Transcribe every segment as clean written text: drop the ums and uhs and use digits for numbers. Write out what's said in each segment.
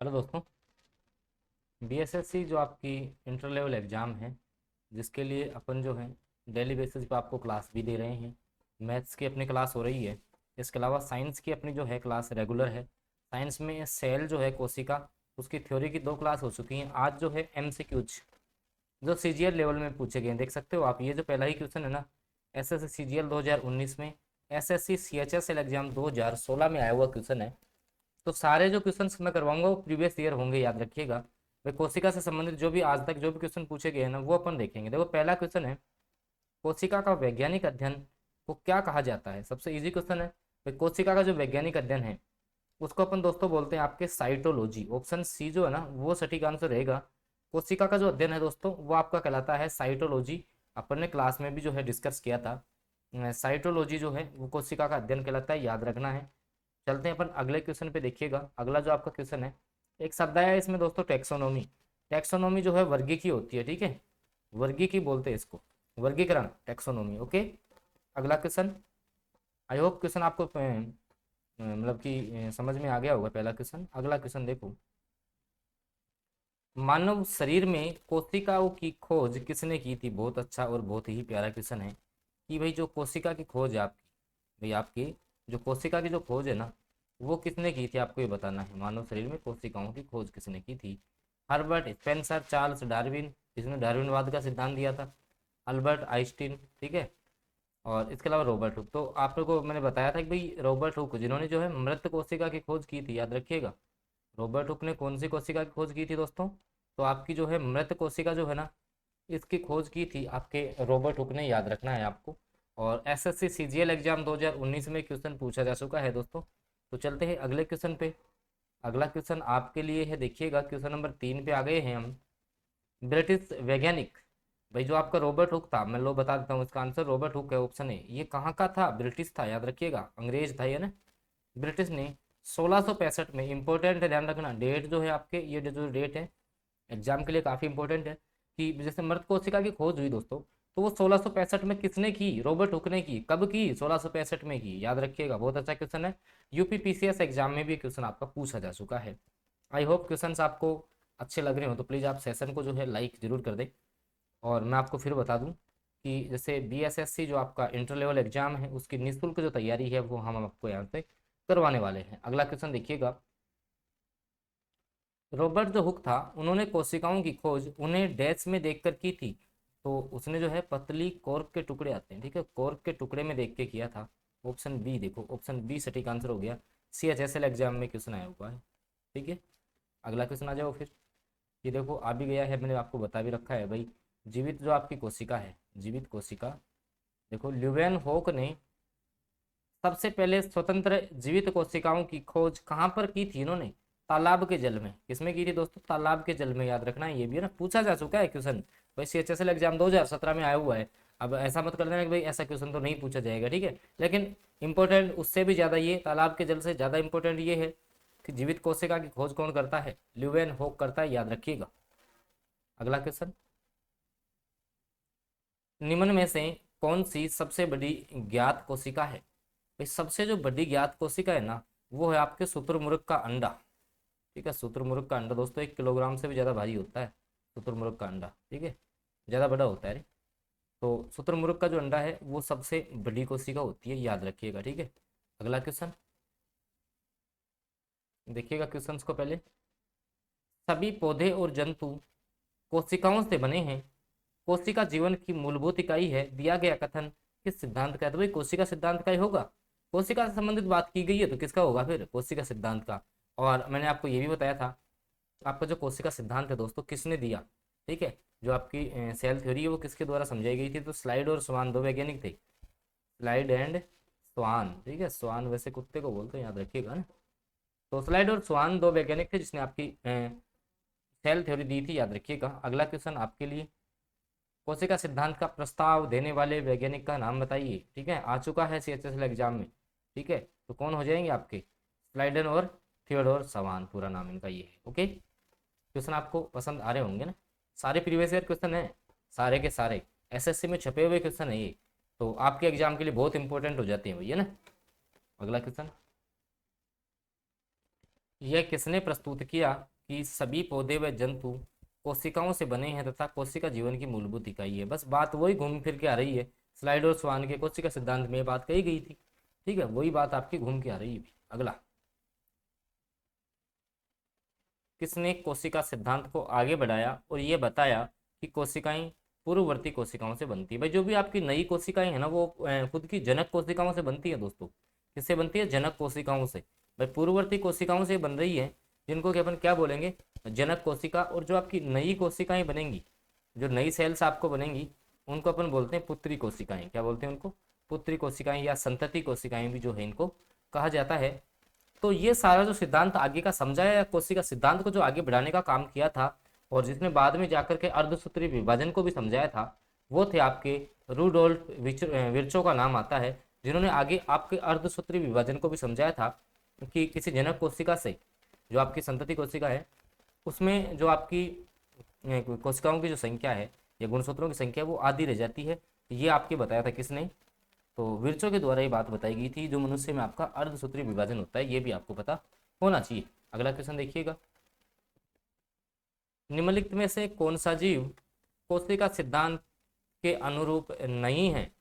Hello दोस्तों। BSSC जो आपकी इंटर लेवल एग्ज़ाम है, जिसके लिए अपन जो है डेली बेसिस पे आपको क्लास भी दे रहे हैं। मैथ्स की अपनी क्लास हो रही है। इसके अलावा साइंस की अपनी जो है क्लास रेगुलर है। साइंस में सेल जो है कोशिका, उसकी थ्योरी की 2 क्लास हो चुकी हैं। आज जो है एमसीक्यूज जो सीजीएल लेवल में पूछे गए हैं, देख सकते हो आप। ये जो पहला ही क्वेश्चन है ना, एसएससी सीजीएल 2019 में, एसएससी सीएचएसएल एग्जाम 2016 में आया हुआ क्वेश्चन है। तो सारे जो क्वेश्चंस मैं करवाऊंगा वो प्रीवियस ईयर होंगे, याद रखिएगा भाई। कोशिका से संबंधित जो भी आज तक जो भी क्वेश्चन पूछे गए हैं ना, वो अपन देखेंगे। देखो, पहला क्वेश्चन है, कोशिका का वैज्ञानिक अध्ययन को क्या कहा जाता है। सबसे इजी क्वेश्चन है भाई। कोशिका का जो वैज्ञानिक अध्ययन है उसको अपन दोस्तों बोलते हैं आपके साइटोलॉजी। ऑप्शन सी जो है ना, वो सटीक आंसर रहेगा। कोशिका का जो अध्ययन है दोस्तों, वो आपका कहलाता है साइटोलॉजी। अपन ने क्लास में भी जो है डिस्कस किया था। साइटोलॉजी जो है वो कोशिका का अध्ययन कहलाता है, याद रखना है। चलते हैं अपन अगले क्वेश्चन पे। देखिएगा, अगला जो आपका क्वेश्चन है, एक शब्द आया है इसमें दोस्तों, टेक्सोनोमी। टेक्सोनोमी जो है वर्गीकी होती है, ठीक है। वर्गीकी बोलते हैं इसको, वर्गीकरण, टेक्सोनोमी। ओके, अगला क्वेश्चन। आई होप क्वेश्चन आपको मतलब कि समझ में आ गया होगा पहला क्वेश्चन। अगला क्वेश्चन देखो, मानव शरीर में कोशिकाओं की खोज किसने की थी। बहुत अच्छा और बहुत ही प्यारा क्वेश्चन है कि भाई जो कोशिका की खोज है आपकी, भाई आपकी जो कोशिका की जो खोज है ना, वो किसने की थी, आपको ये बताना है। मानव शरीर में कोशिकाओं की खोज किसने की थी। हर्बर्ट स्पेंसर, चार्ल्स डार्विन, जिसने डार्विनवाद का सिद्धांत दिया था, अल्बर्ट आइंस्टीन, ठीक है, और इसके अलावा रॉबर्ट हुक। तो आप लोगों को मैंने बताया था कि भाई रॉबर्ट हुक जिन्होंने जो है मृत कोशिका की खोज की थी, याद रखिएगा। रॉबर्ट हुक ने कौन सी कोशिका की खोज की थी दोस्तों, तो आपकी जो है मृत कोशिका जो है ना, इसकी खोज की थी आपके रॉबर्ट हुक ने, याद रखना है आपको। और एसएससी सीजीएल एग्जाम 2019 में क्वेश्चन पूछा जा चुका है दोस्तों। तो चलते हैं अगले क्वेश्चन पे। अगला क्वेश्चन आपके लिए है, देखिएगा, क्वेश्चन नंबर 3 पे आ गए हैं हम। ब्रिटिश वैज्ञानिक, भाई जो आपका रॉबर्ट हुक था, मैं लो बता देता हूँ इसका आंसर। रॉबर्ट हुक है, ऑप्शन है। ये कहाँ का था, ब्रिटिश था, याद रखिएगा, अंग्रेज था ये ना। ब्रिटिश ने 1665 में, इंपॉर्टेंट है ध्यान रखना, डेट जो है आपके, ये जो डेट है एग्जाम के लिए काफी इंपॉर्टेंट है, कि जैसे मृत कोशिका की खोज हुई दोस्तों, तो वो 1665 में किसने की, रॉबर्ट हुक ने की। कब की, 1665 में की, याद रखिएगा। बहुत अच्छा क्वेश्चन है। यूपीपीसीएस एग्जाम में भी क्वेश्चन आपका पूछा जा चुका है। आई होप क्वेश्चंस आपको अच्छे लग रहे हो, तो प्लीज़ आप सेशन को जो है लाइक जरूर कर दें। और मैं आपको फिर बता दूं कि जैसे बीएसएससी जो आपका इंटर लेवल एग्जाम है, उसकी निःशुल्क जो तैयारी है वो हम आपको यहाँ से करवाने वाले हैं। अगला क्वेश्चन देखिएगा, रॉबर्ट जो हुक था, उन्होंने कोशिकाओं की खोज उन्हें डैश में देखकर की थी। तो उसने जो है पतली कॉर्क के टुकड़े आते हैं, ठीक है, कॉर्क के टुकड़े में देख के किया था। ऑप्शन बी देखो, ऑप्शन बी सटीक आंसर हो गया। सीएचएसएल एग्जाम में क्वेश्चन आया हुआ है, ठीक है। अगला क्वेश्चन आ जाओ फिर। ये देखो आ भी गया है, मैंने आपको बता भी रखा है भाई। जीवित जो आपकी कोशिका है, जीवित कोशिका, देखो ल्यूवेन होक ने सबसे पहले स्वतंत्र जीवित कोशिकाओं की खोज कहाँ पर की थी इन्होंने, तालाब के जल में। किसमें की थी दोस्तों, तालाब के जल में, याद रखना है। ये भी है ना, पूछा जा चुका है क्वेश्चन भाई। सीएचएसएल एग्जाम 2017 में आया हुआ है। अब ऐसा मत कर देना कि भाई ऐसा क्वेश्चन तो नहीं पूछा जाएगा, ठीक है। लेकिन इंपॉर्टेंट उससे भी ज्यादा, ये तालाब के जल से ज्यादा इंपॉर्टेंट ये है कि जीवित कोशिका की खोज कौन करता है, ल्यूवेन होक करता है, याद रखिएगा। अगला क्वेश्चन, निम्न में से कौन सी सबसे बड़ी ज्ञात कोशिका है। भाई सबसे जो बड़ी ज्ञात कोशिका है ना, वो है आपके शुतुरमुर्ग का अंडा, ठीक है। शुतुरमुर्ग का अंडा दोस्तों 1 किलोग्राम से भी ज़्यादा भारी होता है। शुतुरमुर्ग का अंडा, ठीक है, ज़्यादा बड़ा होता है रे। तो शुतुरमुर्ग का जो अंडा है वो सबसे बड़ी कोशिका होती है, याद रखिएगा, ठीक है। अगला क्वेश्चन देखिएगा, क्वेश्चंस को पहले। सभी पौधे और जंतु कोशिकाओं से बने हैं। कोशिका जीवन की मूलभूत इकाई है। दिया गया कथन किस सिद्धांत का है, तो भाई कोशिका सिद्धांत का ही होगा। कोशिका से संबंधित बात की गई है तो किसका होगा फिर, कोशिका सिद्धांत का। और मैंने आपको ये भी बताया था, आपका जो कोशिका सिद्धांत है दोस्तों, किसने दिया, ठीक है। जो आपकी सेल थ्योरी है वो किसके द्वारा समझाई गई थी, तो स्लाइड और स्वान, 2 वैज्ञानिक थे, स्लाइड एंड स्वान, ठीक है। स्वान वैसे कुत्ते को बोलते हैं, याद रखिएगा ना। तो स्लाइड और स्वान 2 वैज्ञानिक थे जिसने आपकी सेल थ्योरी दी थी, याद रखिएगा। अगला क्वेश्चन आपके लिए, कोशिका सिद्धांत का प्रस्ताव देने वाले वैज्ञानिक का नाम बताइए, ठीक है। आ चुका है सीएचएसएल एग्जाम में, ठीक है। तो कौन हो जाएंगे आपके, स्लाइडन और थियोडोर सवान, पूरा नाम इनका ये है। ओके, क्वेश्चन आपको पसंद आ रहे होंगे ना। सारे प्रीवियस ईयर क्वेश्चन है, सारे के सारे एसएससी में छपे हुए क्वेश्चन है ये। तो आपके एग्जाम के लिए बहुत इंपॉर्टेंट हो जाते हैं भैया ना। अगला क्वेश्चन, यह किसने प्रस्तुत किया कि सभी पौधे व जंतु कोशिकाओं से बने हैं तथा कोशिका जीवन की मूलभूत इकाई है। बस बात वही घूम फिर के आ रही है, स्लाइड और स्वान के कोशिका सिद्धांत में बात कही गई थी। ठीक है, वही बात आपकी घूम के आ रही है। अगला, किसने कोशिका सिद्धांत को आगे बढ़ाया और ये बताया कि कोशिकाएं पूर्ववर्ती कोशिकाओं से बनती है। भाई जो भी आपकी नई कोशिकाएं हैं ना, वो खुद की जनक कोशिकाओं से बनती है दोस्तों। किससे बनती है? जनक कोशिकाओं से। भाई पूर्ववर्ती कोशिकाओं से बन रही है, जिनको कि अपन क्या बोलेंगे? जनक कोशिका। और जो आपकी नई कोशिकाएं बनेंगी, जो नई सेल्स आपको बनेंगी, उनको अपन बोलते हैं पुत्री कोशिकाएं। क्या बोलते हैं उनको? पुत्री कोशिकाएं या संतति कोशिकाएं भी जो है, इनको कहा जाता है। तो ये सारा जो सिद्धांत आगे का समझाया, या कोशिका सिद्धांत को जो आगे बढ़ाने का काम किया था, और जिसने बाद में जाकर के अर्धसूत्री विभाजन को भी समझाया था, वो थे आपके रूडोल्फ विर्चो का नाम आता है, जिन्होंने आगे आपके अर्धसूत्री विभाजन को भी समझाया था कि किसी जनक कोशिका से, जो आपकी संतति कोशिका है, उसमें जो आपकी कोशिकाओं की जो संख्या है या गुणसूत्रों की संख्या, वो आधी रह जाती है। ये आपके बताया था किसने? तो विर्चो के द्वारा ये बात बताई गई थी। जो मनुष्य में आपका अर्धसूत्री विभाजन होता है, ये भी आपको पता होना चाहिए। अगला क्वेश्चन देखिएगा, निम्नलिखित में से कौन सा जीव कोशिका सिद्धांत के अनुरूप नहीं है?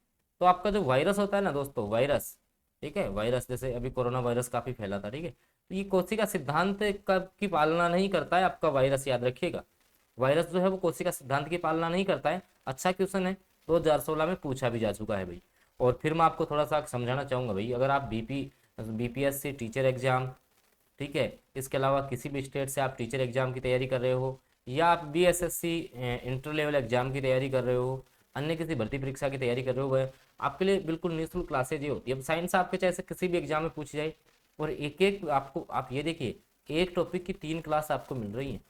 तो आपका जो वायरस होता है ना दोस्तों, वायरस, ठीक है, वायरस जैसे अभी कोरोना वायरस काफी फैला था, ठीक है, तो ये कोशिका सिद्धांत की पालना नहीं करता है आपका वायरस, याद रखिएगा। वायरस जो है वो कोशिका सिद्धांत की पालना नहीं करता है। अच्छा क्वेश्चन है, 2016 में पूछा भी जा चुका है भाई। और फिर मैं आपको थोड़ा सा समझाना चाहूंगा भाई, अगर आप बीपीएससी टीचर एग्जाम, ठीक है, इसके अलावा किसी भी स्टेट से आप टीचर एग्जाम की तैयारी कर रहे हो, या आप बीएसएससी इंटर लेवल एग्जाम की तैयारी कर रहे हो, अन्य किसी भर्ती परीक्षा की तैयारी कर रहे हो, वह आपके लिए बिल्कुल निःशुल्क क्लासेज ये होती है। अब साइंस आपके चाहे से किसी भी एग्जाम में पूछ जाए, और एक एक आपको, आप ये देखिए, एक टॉपिक की 3 क्लास आपको मिल रही है।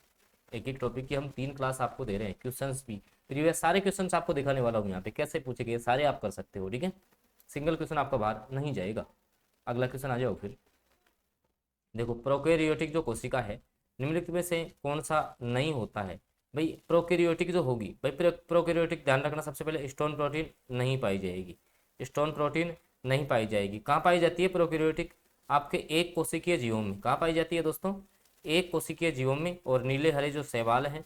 एक एक टॉपिक की हम 3 क्लास आपको दे रहे हैं। क्वेश्चंस भी प्रीवियस सारे क्वेश्चंस आपको दिखाने वाला हूँ यहाँ पे, कैसे पूछे गए सारे आप कर सकते हो, ठीक है, सिंगल क्वेश्चन आपका बाहर नहीं जाएगा। अगला क्वेश्चन आ जाओ फिर। देखो, प्रोकैरियोटिक जो कोशिका है, निम्नलिखित में से कौन सा नहीं होता है? भाई प्रोकैरियोटिक जो होगी, भाई प्रोकैरियोटिक ध्यान रखना, सबसे पहले स्टोन प्रोटीन नहीं पाई जाएगी। स्टोन प्रोटीन नहीं पाई जाएगी। कहाँ पाई जाती है प्रोकैरियोटिक? आपके एक कोशिकीय जीवों में। कहाँ पाई जाती है दोस्तों? एक कोशिकीय जीवों में। और नीले हरे जो शैवाल हैं,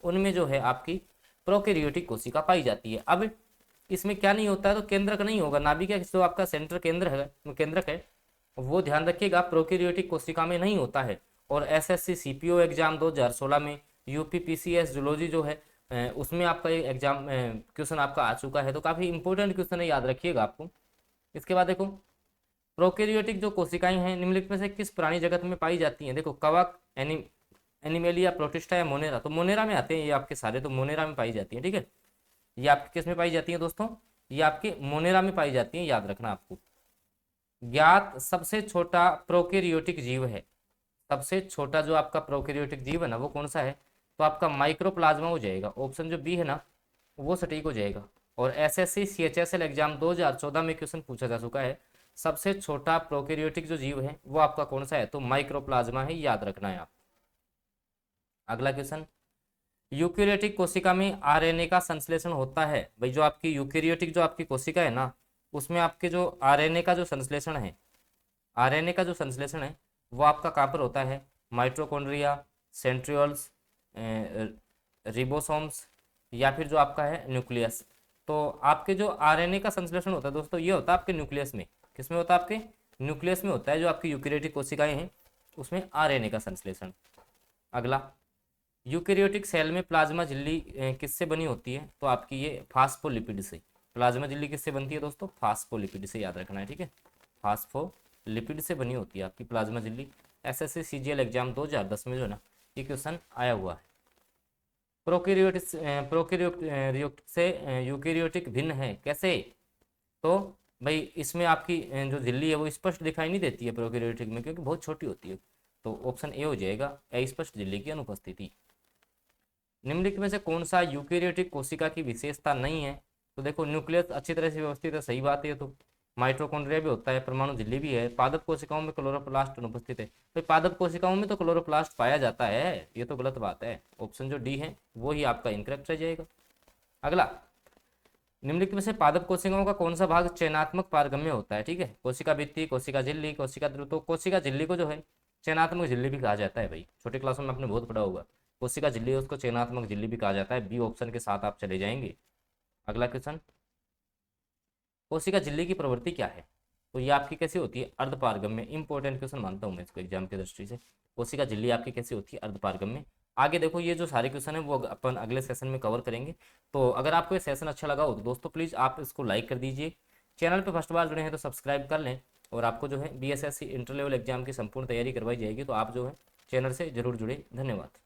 उनमें जो है आपकी प्रोकैरियोटिक कोशिका पाई जाती है। अब इसमें क्या नहीं होता है? तो केंद्रक नहीं होगा, नाभिक का जो आपका सेंटर केंद्रक है, वो ध्यान रखिएगा, प्रोकैरियोटिक कोशिका में नहीं होता है। और एसएससी सीपीओ एग्जाम 2016 में, यूपी पीसीएस जूलॉजी जो है, उसमें आपका एक एग्जाम क्वेश्चन आपका आ चुका है। तो काफी इंपॉर्टेंट क्वेश्चन है, याद रखिएगा आपको। इसके बाद देखो, प्रोकैरियोटिक जो कोशिकाएं हैं निम्नलिखित में से किस प्राणी जगत में पाई जाती हैं? देखो, कवक, एनिमेलिया, प्रोटिस्टा या मोनेरा। तो मोनेरा में आते हैं ये आपके सारे, तो मोनेरा में पाई जाती है, ठीक है। ये आपके किस में पाई जाती है दोस्तों? ये आपके मोनेरा में पाई जाती है, याद रखना आपको। ज्ञात सबसे छोटा प्रोकैरियोटिक जीव है, सबसे छोटा जो आपका प्रोकैरियोटिक जीव है ना, वो कौन सा है? तो आपका माइक्रोप्लाज्मा हो जाएगा। ऑप्शन जो बी है ना, वो सटीक हो जाएगा। और एसएससी सीएचएसएल एग्जाम 2014 में क्वेश्चन पूछा जा चुका है, सबसे छोटा प्रोकैरियोटिक जो जीव है वो आपका कौन सा है? तो माइक्रोप्लाज्मा है, याद रखना है आप। अगला क्वेश्चन, यूकेरियोटिक कोशिका में आरएनए का संश्लेषण होता है। भाई जो आपकी यूकेरियोटिक जो आपकी कोशिका है ना, उसमें आपके जो आरएनए का जो संश्लेषण है, आरएनए का जो संश्लेषण है, वो आपका कहाँ पर होता है? माइटोकॉन्ड्रिया, सेंट्रियोल्स, रिबोसोम्स, या फिर जो आपका है न्यूक्लियस। तो आपके जो आरएनए का संश्लेषण होता है दोस्तों, ये होता है आपके न्यूक्लियस में। किसमें होता है? आपके न्यूक्लियस में होता है। जो आपकी यूकेरियोटिक कोशिकाएं हैं, उसमें आरएनए का संश्लेषण। अगला, यूकेरियोटिक सेल में प्लाज्मा झिल्ली किससे बनी होती है? तो आपकी ये फास्फोलिपिड से। प्लाज्मा झिल्ली किससे बनती है दोस्तों? फास्फोलिपिड से, याद रखना है, ठीक है, फास्फोलिपिड से बनी होती है आपकी प्लाज्मा झिल्ली। एसएससी सीजीएल एग्जाम 2010 में जो है ना, ये क्वेश्चन आया हुआ है। प्रोकैरियोटिक प्रोकैरियोटिक से यूकेरियोटिक भिन्न है कैसे? तो भाई इसमें आपकी जो झिल्ली है वो स्पष्ट दिखाई नहीं देती है प्रोकैरियोटिक में, क्योंकि बहुत छोटी होती है। तो ऑप्शन ए हो जाएगा, अस्पष्ट झिल्ली की अनुपस्थिति। निम्नलिखित में से कौन सा यूकेरियोटिक कोशिका की विशेषता नहीं है? तो देखो, न्यूक्लियस अच्छी तरह से व्यवस्थित है, सही बात है। तो माइटोकॉन्ड्रिया भी होता है, परमाणु झिल्ली भी है, पादप कोशिकाओं में क्लोरोप्लास्ट अनुपस्थित है। तो पादप कोशिकाओं में तो क्लोरोप्लास्ट पाया जाता है, ये तो गलत बात है। ऑप्शन जो डी है वो ही आपका इनकरेक्ट रह जाएगा। अगला, निम्नलिखित में से पादप कोशिकाओं का कौन सा भाग चयनात्मक पारगम्य होता है? ठीक है, कोशिका भित्ति, कोशिका झिल्ली, कोशिका ध्रुव। तो कोशिका झिल्ली को जो है चयनात्मक झिल्ली भी कहा जाता है भाई, छोटे क्लासों में आपने बहुत पढ़ा होगा। कोशिका झिल्ली है उसको चयनात्मक झिल्ली भी कहा जाता है, बी ऑप्शन के साथ आप चले जाएंगे। अगला क्वेश्चन, कोशिका झिल्ली की प्रवृत्ति क्या है? तो ये आपकी कैसी होती है? अर्धपारगम्य। इंपॉर्टेंट क्वेश्चन मानता हूँ मैं इसको एग्जाम की दृष्टि से। कोशिका झिल्ली आपकी कैसी होती है? अर्धपारगम्य। आगे देखो, ये जो सारे क्वेश्चन है वो अपन अगले सेशन में कवर करेंगे। तो अगर आपको ये सेशन अच्छा लगा हो तो दोस्तों प्लीज़ आप इसको लाइक कर दीजिए। चैनल पर फर्स्ट बार जुड़े हैं तो सब्सक्राइब कर लें। और आपको जो है BSSC इंटर लेवल एग्जाम की संपूर्ण तैयारी करवाई जाएगी, तो आप जो है चैनल से जरूर जुड़े। धन्यवाद।